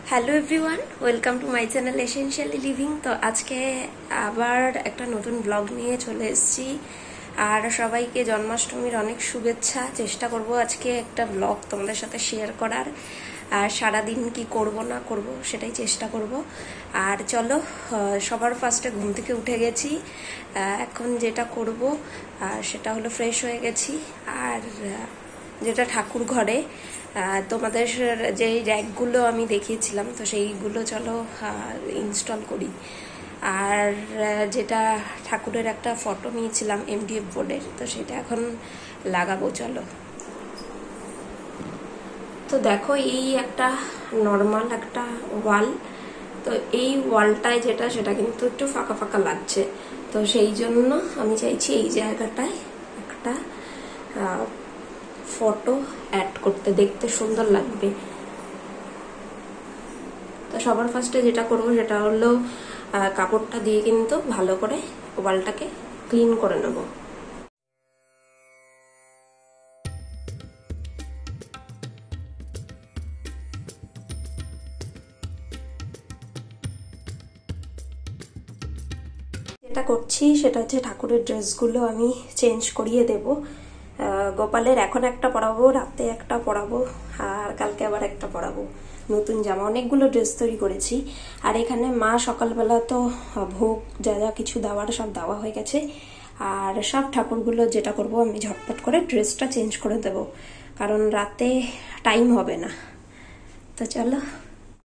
Hello everyone, welcome to my channel essentially living. তো আজকে আবার একটা নতুন ব্লগ নিয়ে চলে এসেছি। আর সবাইকে জন্মাষ্টমীর অনেক শুভেচ্ছা। চেষ্টা করব আজকে একটা ব্লগ তোমাদের সাথে শেয়ার করার, আর সারাদিন কি করব না করব সেটাই চেষ্টা করব। আর চলো, সবার ফার্স্টে ঘুম থেকে উঠে গেছি। এখন যেটা করব সেটা হলো ফ্রেশ হয়ে গেছি। আর যেটা ঠাকুর ঘরে তোমাদের যে র্যাকগুলো আমি দেখিয়েছিলাম, তো সেইগুলো চলো ইনস্টল করি। আর যেটা ঠাকুরের একটা ফটো নিয়েছিলাম এমডিএফ বোর্ডের, তো সেটা এখন লাগাবো। চলো। তো দেখো, এই একটা নর্মাল একটা ওয়াল। তো এই ওয়ালটায় যেটা, সেটা কিন্তু একটু ফাঁকা ফাঁকা লাগছে। তো সেই জন্য আমি চাইছি এই জায়গাটায় একটা ফটো অ্যাড করতে, দেখতে সুন্দর লাগবে। তো সবার ফার্স্টে যেটা করবো সেটা হলো কাপড়টা দিয়ে কিন্তু ভালো করে ওয়ালটাকে ক্লিন করে নেব। যেটা করছি সেটা হচ্ছে ঠাকুরের ড্রেসগুলো আমি চেঞ্জ করিয়ে দেব। গোপালের এখন একটা পরাবো, রাতে একটা পরাবো, আর কালকে আবার একটা পরাবো। নতুন জামা, অনেকগুলো ড্রেস তৈরি করেছি। আর এখানে মা সকালবেলা তো ভোগ যা যা কিছু দেওয়ার সব দেওয়া হয়ে গেছে। আর সব ঠাকুরগুলো যেটা করব, আমি ঝটপট করে ড্রেসটা চেঞ্জ করে দেব, কারণ রাতে টাইম হবে না। তো চলো,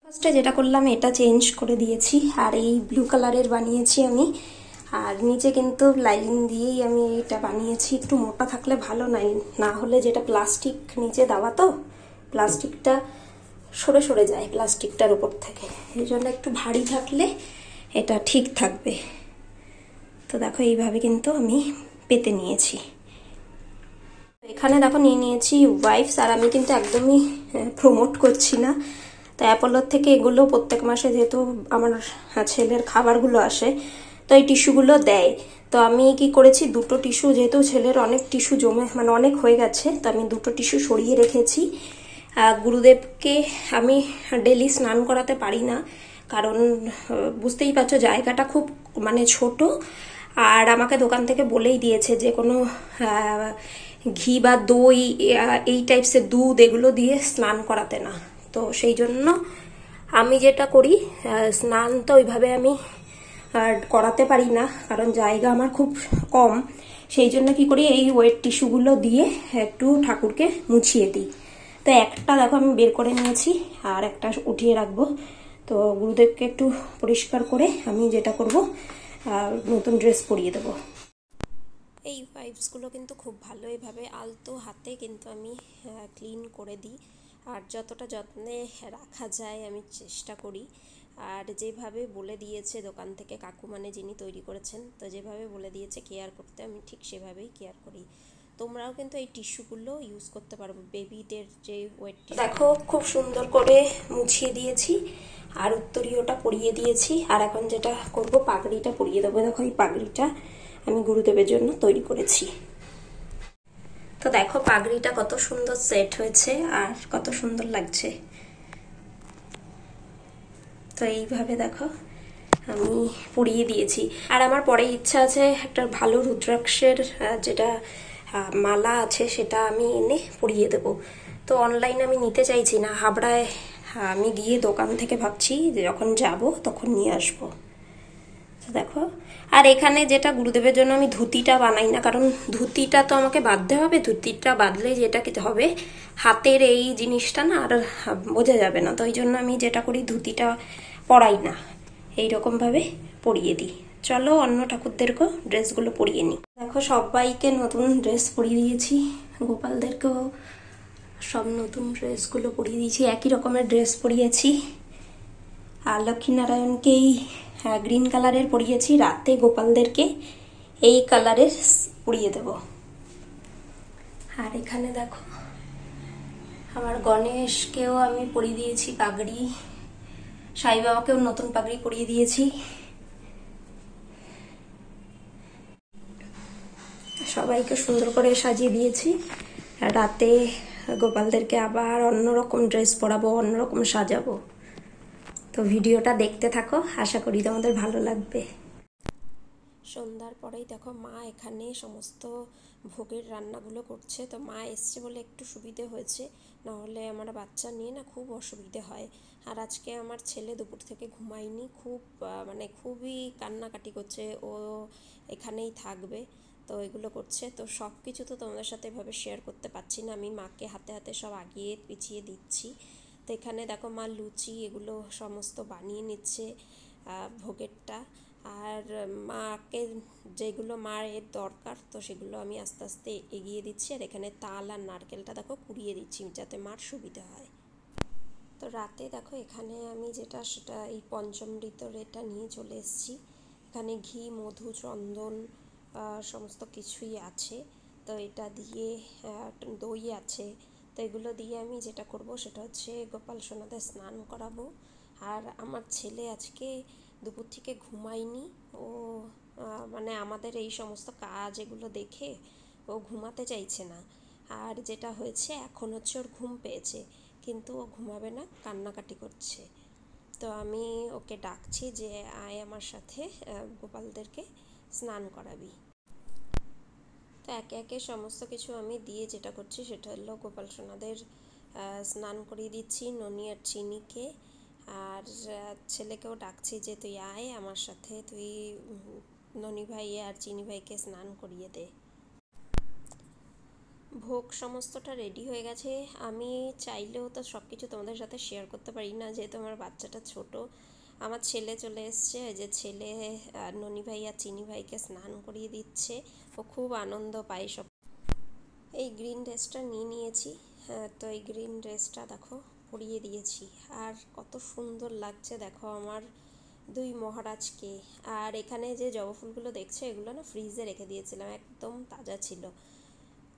ফার্স্টে যেটা করলাম এটা চেঞ্জ করে দিয়েছি। আর এই ব্লু কালারের বানিয়েছি আমি। আর নিচে কিন্তু লাইনিং দিয়েই আমি এটা বানিয়েছি। একটু মোটা থাকলে ভালো, নাই না হলে যেটা প্লাস্টিক নিচে দেওয়া, তো প্লাস্টিকটা সরে সরে যায় প্লাস্টিকটার উপর থেকে। এই জন্য একটু ভারী থাকলে এটা ঠিক থাকবে। তো দেখো, এইভাবে কিন্তু আমি পেতে নিয়েছি। এখানে দেখো নিয়ে নিয়েছি ওয়াইপস। আর আমি কিন্তু একদমই প্রমোট করছি না। তো অ্যাপোলোর থেকে এগুলো প্রত্যেক মাসে যেহেতু আমার ছেলের খাবারগুলো আসে, তো এই টিস্যুগুলো দেয়। তো আমি কি করেছি, দুটো টিস্যু, যেহেতু ছেলের অনেক টিস্যু জমে মানে অনেক হয়ে গেছে, তো আমি দুটো টিস্যু সরিয়ে রেখেছি। গুরুদেবকে আমি ডেলি স্নান করাতে পারি না, কারণ বুঝতেই পারছো জায়গাটা খুব মানে ছোট। আর আমাকে দোকান থেকে বলেই দিয়েছে যে কোনো ঘি বা দই, এই টাইপসের দুধ, এগুলো দিয়ে স্নান করাতে না। তো সেই জন্য আমি যেটা করি, স্নান তো ওইভাবে আমি করাতে পারি না, কারণ জায়গা আমার খুব কম। সেই জন্য কি করি, এই ওয়েট টিস্যুগুলো দিয়ে একটু ঠাকুরকে মুছিয়ে দিই। তো একটা দেখো আমি বের করে নিয়েছি, আর একটা উঠিয়ে রাখবো। তো গুরুদেবকে একটু পরিষ্কার করে আমি যেটা করব, নতুন ড্রেস পরিয়ে দেবো। এই ওয়াইপসগুলো কিন্তু খুব ভালো, এভাবে আলতো হাতে কিন্তু আমি ক্লিন করে দিই। আর যতটা যত্নে রাখা যায় আমি চেষ্টা করি। আর যেভাবে বলে দিয়েছে দোকান থেকে কাকু, মানে যিনি তৈরি করেছেন, তো যেভাবে বলে দিয়েছে কেয়ার করতে, আমি ঠিক সেভাবেই কেয়ার করি। তোমরাও কিন্তু এই টিস্যুগুলো ইউজ করতে পারো, বেবিদের যে ওয়েট টিস্যু। দেখো, খুব সুন্দর করে মুছিয়ে দিয়েছি আর উত্তরীয়টা পরিয়ে দিয়েছি। আর এখন যেটা করব, পাগড়িটা পরিয়ে দেবো। দেখো, এই পাগড়িটা আমি গুরুদেবের জন্য তৈরি করেছি। তো দেখো পাগড়িটা কত সুন্দর সেট হয়েছে আর কত সুন্দর লাগছে। তো এইভাবে দেখো আমি পরিয়ে দিয়েছি। আর আমার পরে ইচ্ছা আছে একটা ভালো রুদ্রাক্ষের যেটা মালা আছে, সেটা আমি এনে পরিয়ে দেব। তো অনলাইনে আমি নিতে চাইছি না, হাবড়ায় আমি গিয়ে দোকান থেকে ভাবছি যে যখন যাব তখন নিয়ে আসবো। দেখো, আর এখানে যেটা গুরুদেবের জন্য আমি ধুতিটা বানাই না, কারণ ধুতিটা তো আমাকে বাঁধতে হবে। ধুতিটা বাঁধলে যেটা কি হবে, হাতের এই জিনিসটা না আর বোঝা যাবে না। তো ওই জন্য আমি যেটা করি, ধুতিটা পরাই না, এইরকম ভাবে পরিয়ে দিই। চলো অন্য ঠাকুরদেরকেও ড্রেসগুলো পরিয়ে নিই। দেখো, সবাইকে নতুন ড্রেস পরিয়ে দিয়েছি, গোপালদেরকেও সব নতুন ড্রেসগুলো পরিয়ে দিয়েছি। একই রকমের ড্রেস পরিয়েছি। আর লক্ষ্মীনারায়ণকেই গ্রিন কালারের পরিয়েছি, রাতে গোপালদেরকে এই কালারের পরিয়ে দেব। আর এখানে দেখো আমার গণেশকেও আমি পরিয়ে দিয়েছি পাগড়ি, সাই বাবাকেও নতুন পাগড়ি পরিয়ে দিয়েছি। সবাইকে সুন্দর করে সাজিয়ে দিয়েছি। রাতে গোপালদেরকে আবার অন্যরকম ড্রেস পরাবো, অন্যরকম সাজাবো। তো ভিডিওটা দেখতে থাকো, আশা করি তোমাদের ভালো লাগবে। সন্ধ্যার পরেই দেখো মা এখানে সমস্ত ভোগের রান্নাগুলো করছে। তো মা এসছে বলে একটু সুবিধে হয়েছে, নাহলে আমার বাচ্চা নিয়ে না খুব অসুবিধে হয়। আর আজকে আমার ছেলে দুপুর থেকে ঘুমায়নি, খুব মানে খুবই কান্নাকাটি করছে, ও এখানেই থাকবে। তো এগুলো করছে, তো সব কিছু তো তোমাদের সাথে এভাবে শেয়ার করতে পারছি না, আমি মাকে হাতে হাতে সব আগিয়ে পিছিয়ে দিচ্ছি। তো এখানে দেখো মা লুচি এগুলো সমস্ত বানিয়ে নিচ্ছে ভোগেরটা। আর মাকে যেগুলো মায়ের দরকার তো সেগুলো আমি আস্তে আস্তে এগিয়ে দিচ্ছি। আর এখানে তাল আর নারকেলটা দেখো কুড়িয়ে দিচ্ছি যাতে মার সুবিধা হয়। তো রাতে দেখো এখানে আমি যেটা সেটা এই পঞ্চমৃতর এটা নিয়ে চলে এসেছি। এখানে ঘি, মধু, চন্দন সমস্ত কিছুই আছে। তো এটা দিয়ে দই আছে। তো এগুলো দিয়ে আমি যেটা করব সেটা হচ্ছে গোপাল সোনাদের স্নান করাবো। আর আমার ছেলে আজকে দুপুর থেকে ঘুমায়নি, ও মানে আমাদের এই সমস্ত কাজ এগুলো দেখে ও ঘুমাতে চাইছে না। আর যেটা হয়েছে এখন হচ্ছে ওর ঘুম পেয়েছে, কিন্তু ও ঘুমাবে না, কান্নাকাটি করছে। তো আমি ওকে ডাকছি যে আয় আমার সাথে গোপালদেরকে স্নান করাবি। তো একে একে সমস্ত কিছু আমি দিয়ে যেটা করছি সেটা হলো গোপাল সোনাদের স্নান করিয়ে দিচ্ছি, ননি আর চিনিকে। আর ছেলেকেও ডাকছি যে তুই আয় আমার সাথে, তুই ননি ভাই আর চিনি ভাইকে স্নান করিয়ে দে। ভোগ সমস্তটা রেডি হয়ে গেছে। আমি চাইলেও তো সব কিছু তোমাদের সাথে শেয়ার করতে পারি না, যেহেতু আমার বাচ্চাটা ছোট। আমার ছেলে চলে এসছে, যে ছেলে ননি ভাই আর চিনি ভাইকে স্নান করিয়ে দিচ্ছে, ও খুব আনন্দ পায় সব। এই গ্রিন ড্রেসটা নিয়ে নিয়েছি। হ্যাঁ, তো এই গ্রিন ড্রেসটা দেখো পরিয়ে দিয়েছি, আর কত সুন্দর লাগছে দেখো আমার দুই মহারাজকে। আর এখানে যে জবা ফুলগুলো দেখছো এগুলো না ফ্রিজে রেখে দিয়েছিলাম, একদম তাজা ছিল।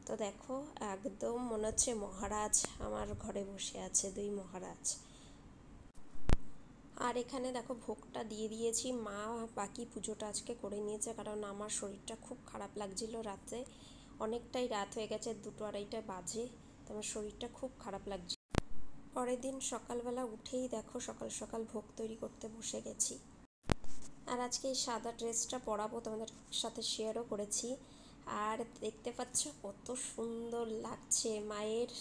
তো দেখো একদম মনে হচ্ছে মহারাজ আমার ঘরে বসে আছে, দুই মহারাজ। আর এখানে দেখো ভোগটা দিয়ে দিয়েছি, মা বাকি পুজোটা আজকে করে নিয়েছে, কারণ আমার শরীরটা খুব খারাপ লাগছিল রাতে, অনেকটাই রাত হয়ে গেছে, 2-2:30 বাজে। তো আমার শরীরটা খুব খারাপ লাগছে। পরের দিন সকালবেলা উঠেই দেখো সকাল সকাল ভোগ তৈরি করতে বসে গেছি। আর আজকে এই সাদা ড্রেসটা পরাবো, তোমাদের সাথে শেয়ারও করেছি। আর দেখতে পাচ্ছ কত সুন্দর লাগছে, মায়ের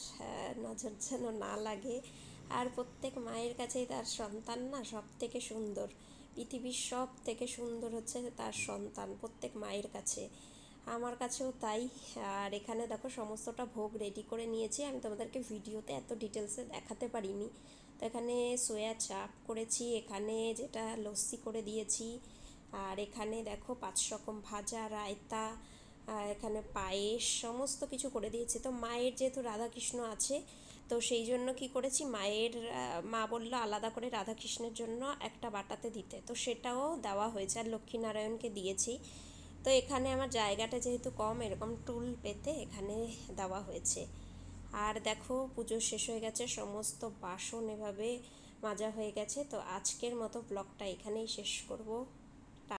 নজর যেন না লাগে। আর প্রত্যেক মায়ের কাছেই তার সন্তান না সব থেকে সুন্দর, পৃথিবীর সব থেকে সুন্দর হচ্ছে তার সন্তান, প্রত্যেক মায়ের কাছে, আমার কাছেও তাই। আর এখানে দেখো সমস্তটা ভোগ রেডি করে নিয়েছি, আমি তোমাদেরকে ভিডিওতে এত ডিটেলসে দেখাতে পারিনি। তো এখানে সোয়া চাপ করেছি, এখানে যেটা লস্যি করে দিয়েছি, আর এখানে দেখো 5 রকম ভাজা, রায়তা, এখানে পায়েস সমস্ত কিছু করে দিয়েছি। তো মায়ের যেহেতু রাধাকৃষ্ণ আছে, তো সেই জন্য কি করেছি, মায়ের মা বললো আলাদা করে রাধাকৃষ্ণের জন্য একটা বাটাতে দিতে, তো সেটাও দেওয়া হয়েছে। আর লক্ষ্মীনারায়ণকে দিয়েছি। তো এখানে আমার জায়গাটা যেহেতু কম, এরকম টুল পেতে এখানে দেওয়া হয়েছে। আর দেখো পুজো শেষ হয়ে গেছে, সমস্ত বাসন এভাবে মাজা হয়ে গেছে। তো আজকের মতো ব্লগটা এখানেই শেষ করব।